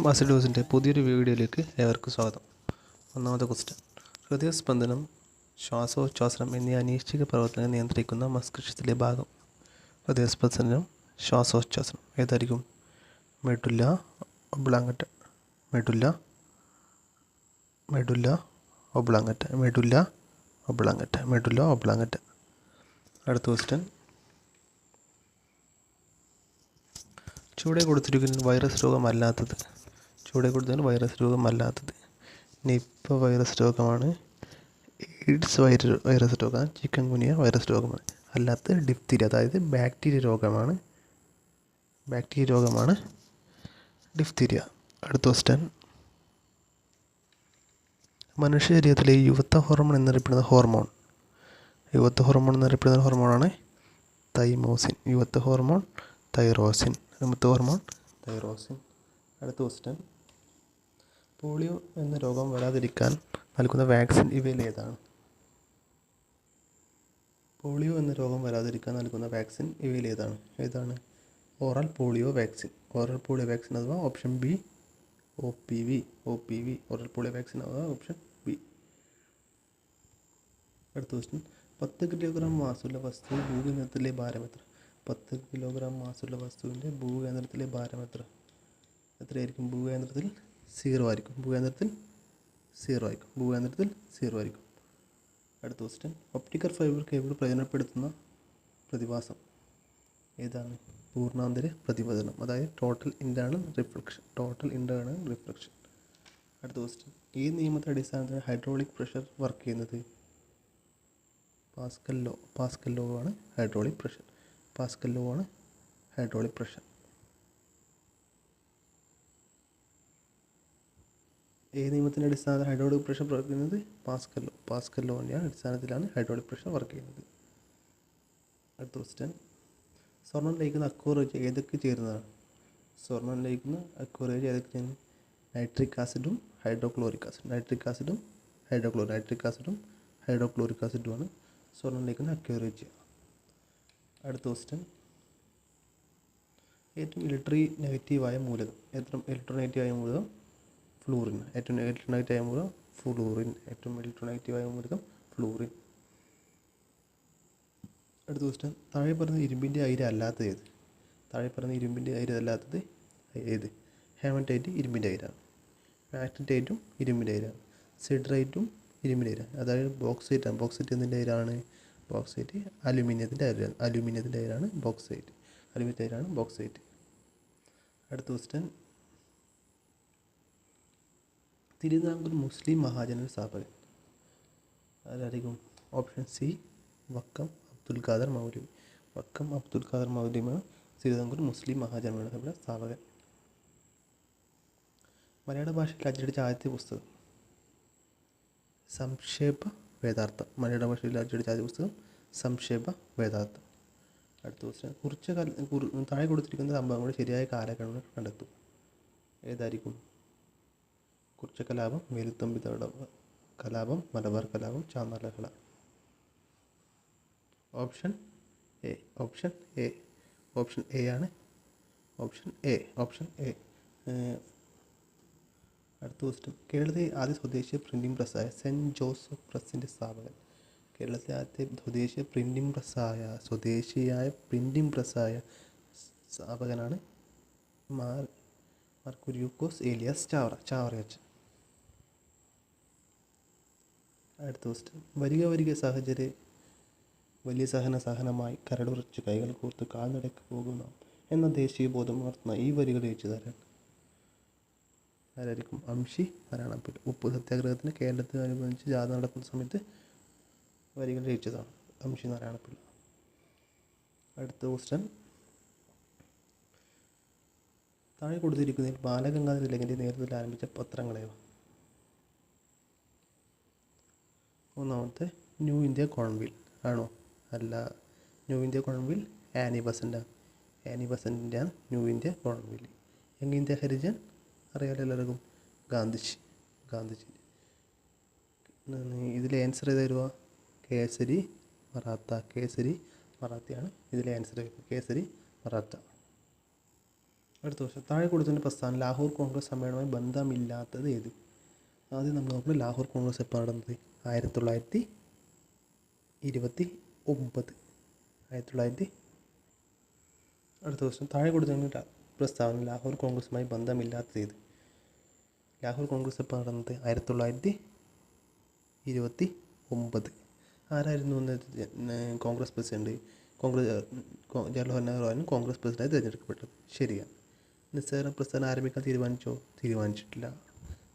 Master പുതിയൊരു വീഡിയോയിലേക്ക് ഏവർക്കും സ്വാഗതം. ഒന്നാമത്തെ ക്വസ്റ്റ്യൻ: ഹൃദയസ്പന്ദനം, ശ്വാസോച്ഛ്വാസം എന്നീ അനീശ്ചിക പ്രവർത്തനങ്ങൾ നിയന്ത്രിക്കുന്ന മസ്തിഷ്കത്തിലെ ഭാഗം. ഹൃദയസ്പന്ദനം, ശ്വാസോച്ഛ്വാസം ഏതായിരിക്കും? മെഡുല്ല ഒബ്ലാങ്കറ്റ. മെഡുല്ല ഒബ്ലാങ്കറ്റ. മെഡുല്ല ഒബ്ലാങ്കറ്റ. മെഡുല്ല ഒബ്ലാങ്കറ്റ. അടുത്ത ക്വസ്റ്റ്യൻ: ചുവടെ കൊടുത്തിരിക്കുന്ന വൈറസ് രോഗമല്ലാത്തത്. ചുവടെ കൊടുത്തതിന് വൈറസ് രോഗമല്ലാത്തത്: നിപ്പ വൈറസ് രോഗമാണ്, എയ്ഡ്സ് വൈറസ് രോഗമാണ്, ചിക്കൻ ഗുനിയ വൈറസ് രോഗമാണ്. അല്ലാത്ത ഡിഫ്തീരിയ, അതായത് ബാക്ടീരിയ രോഗമാണ് ഡിഫ്തീരിയ. അടുത്ത ക്വസ്റ്റ്യൻ: മനുഷ്യ ശരീരത്തിലെ യുവത്വ ഹോർമോൺ എന്നറിയപ്പെടുന്ന ഹോർമോണാണ് തൈമോസിൻ. യുവത്വ ഹോർമോൺ തൈറോസിൻ. അടുത്ത ക്വസ്റ്റ്യൻ: പോളിയോ എന്ന രോഗം വരാതിരിക്കാൻ നൽകുന്ന വാക്സിൻ ഇവയിൽ ഏതാണ്? ഏതാണ്? Oral polio vaccine. അഥവാ option B OPV. Oral polio vaccine അഥവാ ഓപ്ഷൻ ബി. അടുത്ത ക്വസ്റ്റ്യൻ: 10 കിലോഗ്രാം മാസുള്ള വസ്തു ഭൂകേന്ദ്രത്തിലെ ഭാരം എത്ര? 10 കിലോഗ്രാം മാസുള്ള വസ്തുവിൻ്റെ ഭൂകേന്ദ്രത്തിലെ ഭാരം എത്രയായിരിക്കും? ഭൂകേന്ദ്രത്തിൽ 0 ആയിരിക്കും. അടുത്ത ക്വസ്റ്റ്യൻ: ഒപ്റ്റിക്കൽ ഫൈബർ കേബിൾ പ്രയോജനപ്പെടുത്തുന്ന പ്രതിഭാസം ഏതാണ്? പൂർണ്ണാന്തര പ്രതിപതനം, അതായത് ടോട്ടൽ ഇൻറ്റേർണൽ റിഫ്ലക്ഷൻ. അടുത്ത ക്വസ്റ്റ്യൻ: ഈ നിയമത്തെ അടിസ്ഥാനത്തിൽ ഹൈഡ്രോളിക് പ്രഷർ വർക്ക് ചെയ്യുന്നത്? പാസ്കൽ ലോ ആണ് ഹൈഡ്രോളിക് പ്രഷർ. ഏത് നിയമത്തിൻ്റെ അടിസ്ഥാനത്തിൽ ഹൈഡ്രോളിക് പ്രഷർ വർക്ക് ചെയ്യുന്നത്? പാസ്കൽ ലോയുടെ അടിസ്ഥാനത്തിലാണ് ഹൈഡ്രോളിക് പ്രഷർ വർക്ക് ചെയ്യുന്നത്. അടുത്ത ക്വസ്റ്റ്യൻ: സ്വർണ്ണം ലയിക്കുന്ന അക്വറിയസ് ഏതൊക്കെ ചേരുന്നതാണ്? നൈട്രിക് ആസിഡും ഹൈഡ്രോക്ലോറിക് ആസിഡുമാണ് സ്വർണ്ണം ലയിക്കുന്ന അക്വറിയസ്. അടുത്ത ക്വസ്റ്റ്യൻ: ഏറ്റവും ഇലക്ട്രോനെഗറ്റീവായ മൂലകം? ഫ്ലൂറിൻ. അടുത്ത ക്വസ്റ്റ്യൻ: താഴെ പറയുന്ന ഇരുമ്പിൻ്റെ അയിര് അല്ലാത്തത് ഏത്? ഹെമറ്റൈറ്റ് ഇരുമ്പിൻ്റെ അയിരാണ്. മാഗ്നറ്റൈറ്റും ഇരുമ്പിൻ്റെ അയിരാണ്. സിഡറൈറ്റും ഇരുമ്പിൻ്റെ അയിരാണ്. അതായത് ബോക്സൈറ്റ് എന്തിൻ്റെ അയിരാണ്? അലുമിനിയത്തിൻ്റെ അയിരാണ് ബോക്സൈറ്റ്. അടുത്ത ക്വസ്റ്റ്യൻ: തിരുവിതാംകൂർ മുസ്ലിം മഹാജനയുടെ സ്ഥാപകൻ ആരായിരിക്കും? ഓപ്ഷൻ സി വക്കം അബ്ദുൽ ഖാദർ മൗലവിയാണ് തിരുവിതാംകൂർ മുസ്ലിം മഹാജനയുടെ സ്ഥാപകൻ. മലയാള ഭാഷയിൽ അച്ചടിച്ച ആദ്യത്തെ പുസ്തകം? സംക്ഷേപ വേദാർത്ഥം. അടുത്ത ക്വസ്റ്റ്യൻ: താഴെ കൊടുത്തിരിക്കുന്ന സംഭവങ്ങളുടെ ശരിയായ കാലഗണന കണ്ടെത്തുക. ഏതായിരിക്കും? കുറിച്യകലാപം, വേലുത്തമ്പി കലാപം, മലബാർ കലാപം, ചാന്നാർ ലഹള. ഓപ്ഷൻ എ ആണ്. അടുത്ത ക്വസ്റ്റ്യൻ: കേരളത്തിലെ ആദ്യ സ്വദേശീയ പ്രിൻറ്റിംഗ് പ്രസ്സായ സെൻറ്റ് ജോസഫ് പ്രസ്സിൻ്റെ സ്ഥാപകൻ? കേരളത്തിലെ ആദ്യത്തെ സ്വദേശിയായ പ്രിൻറ്റിംഗ് പ്രസ്സായ സ്ഥാപകനാണ് മാർ കുര്യാക്കോസ് ഏലിയാസ് ചാവറയച്ചൻ. അടുത്ത ക്വസ്റ്റ്യൻ: വരിക സഹചരെ വലിയ സഹനമായി കരടുറച്ച് കൈകൾ കോർത്ത് കാൽനടയ്ക്ക് പോകുന്ന എന്ന ദേശീയ ബോധം ഉണർത്തുന്ന ഈ വരികൾ രചിച്ചതാരാണ്? ആരായിരിക്കും? അംഷി നാരായണപ്പിള്ള. ഉപ്പ് സത്യാഗ്രഹത്തിന് കേരളത്തിനനുബന്ധിച്ച് ജാഥ നടത്തുന്ന സമയത്ത് വരികൾ രചിച്ചതാണ് അംഷി നാരായണപ്പിള്ള. അടുത്ത ക്വസ്റ്റ്യൻ: താഴെ കൊടുത്തിരിക്കുന്നതിൽ ബാലഗംഗാധര തിലകൻ്റെ നേതൃത്വത്തിൽ ആരംഭിച്ച പത്രങ്ങളേവ? ഒന്നാമത്തെ ന്യൂ ഇന്ത്യ കോൺവീൽ ആണോ? അല്ല. ന്യൂ ഇന്ത്യ കോൺവീൽ ആനി ബസന്റിൻ്റെയാണ് New India commonweal. Young India Harijan അറിയാലോ എല്ലാവർക്കും, ഗാന്ധിജി. ഇതിലെ ആൻസർ ഏത് വരുക? കേസരി മറാത്തയാണ് ഇതിലെ ആൻസർ. കേസരി മറാത്ത. അടുത്ത ക്വസ്റ്റ്യൻ, താഴെ കൊടുത്തിട്ടുള്ള പ്രസ്ഥാനം ലാഹോർ കോൺഗ്രസ് സമ്മേളനവുമായി ബന്ധമില്ലാത്തത് ഏത്? ആദ്യം നമ്മൾ നോക്കുന്നത് ലാഹോർ കോൺഗ്രസ് എപ്പോൾ നടന്നത്? 1929. അടുത്ത ക്വസ്റ്റ്യൻ, താഴെ കൊടുത്തിട്ടുള്ള പ്രസ്താവന ലാഹോർ കോൺഗ്രസുമായി ബന്ധമില്ലാത്തത് ഏത്? ലാഹോർ കോൺഗ്രസ് എപ്പോൾ നടന്നത്? 1929. ആരായിരുന്നു കോൺഗ്രസ് പ്രസിഡന്റ്? ജവഹർലാൽ നെഹ്റുവാണ് കോൺഗ്രസ് പ്രസിഡന്റായി തിരഞ്ഞെടുക്കപ്പെട്ടത്. ശരിയാണ്. നിസ്സഹകരണ പ്രസ്ഥാനം ആരംഭിക്കാൻ തീരുമാനിച്ചോ? തീരുമാനിച്ചിട്ടില്ല.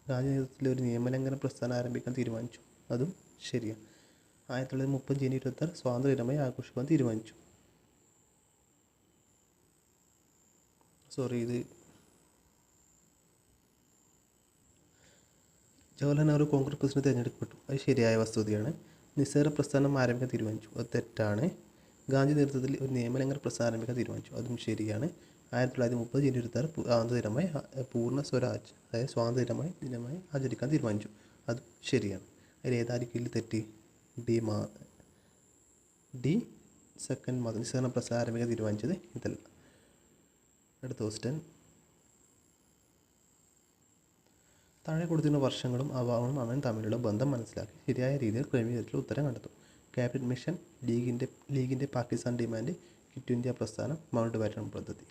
ഗാന്ധി നേതൃത്വത്തിൽ ഒരു നിയമലംഘന പ്രസ്ഥാനം ആരംഭിക്കാൻ തീരുമാനിച്ചു. അതും ശരിയാണ്. 1930 ജനുവരി 26 സ്വാതന്ത്ര്യദിനമായി ആഘോഷിക്കാൻ തീരുമാനിച്ചു. ഇത് ജവഹർലാൽ നെഹ്റു കോൺഗ്രസ് പ്രസിഡന്റ് തിരഞ്ഞെടുക്കപ്പെട്ടു. അത് ശരിയായ വസ്തുതയാണ്. നിസ്സഹകരണ പ്രസ്ഥാനം ആരംഭിക്കാൻ തീരുമാനിച്ചു. അത് തെറ്റാണ്. ഗാന്ധി നേതൃത്വത്തിൽ ഒരു നിയമലംഘന പ്രസ്ഥാനം ആരംഭിക്കാൻ തീരുമാനിച്ചു. അതും ശരിയാണ്. 1930 ജനുവരി 26 സ്വാതന്ത്ര്യദിനമായി പൂർണ്ണ സ്വരാജ്, അതായത് സ്വാതന്ത്ര്യദിനമായി ആചരിക്കാൻ തീരുമാനിച്ചു. അതും ശരിയാണ്. അതിൽ ഏതായിരിക്കും തെറ്റ്? ഡി സെക്കൻഡ് മാസം നിസ്സഹകരണ പ്രസ്ഥാനം ആരംഭിക്കാൻ തീരുമാനിച്ചത് ഇതല്ല. അടുത്ത ക്വസ്റ്റ്യൻ, താഴെ കൊടുത്തിരുന്ന വർഷങ്ങളും അവാർഡും തമ്മിലുള്ള ബന്ധം മനസ്സിലാക്കി ശരിയായ രീതിയിൽ ക്രമീകരിച്ചുള്ള ഉത്തരം കണ്ടെത്തും. ക്യാബിനറ്റ് മിഷൻ, ലീഗിൻ്റെ പാകിസ്ഥാൻ ഡിമാൻഡ്, ക്വിറ്റ് ഇന്ത്യ പ്രസ്ഥാനം, മൗണ്ട് ബാറ്റൺ പദ്ധതി.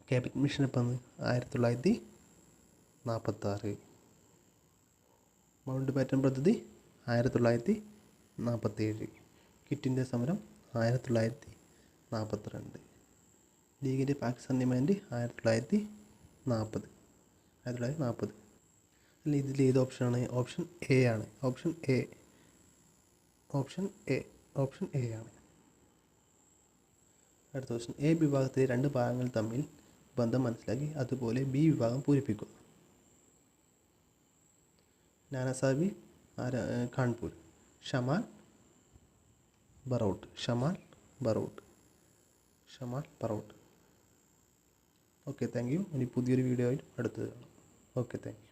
ക്യാബിനറ്റ് മിഷൻ എപ്പം? 1946. മൗണ്ട് ബാറ്റൺ പദ്ധതി 1947. ക്വിറ്റ് ഇന്ത്യ സമരം 1942. ലീഗിൻ്റെ പാകിസ്ഥാൻ ഡിമാൻഡ് 1940. അല്ല, ഇതിൽ ഏത് ഓപ്ഷനാണ്? ഓപ്ഷൻ എ ആണ്. ഓപ്ഷൻ എ ആണ്. അടുത്ത ക്വസ്റ്റ്യൻ, എ വിഭാഗത്തിലെ രണ്ട് ഭാഗങ്ങൾ തമ്മിൽ ബന്ധം മനസ്സിലാക്കി അതുപോലെ ബി വിഭാഗം പൂരിപ്പിക്കുക. Nana Sahib Kanpur, Shah Mal Baraut. Okay, thank you. ഇനി പുതിയൊരു വീഡിയോ ആയിട്ട് അടുത്തത് കാണാം. Okay, thank U.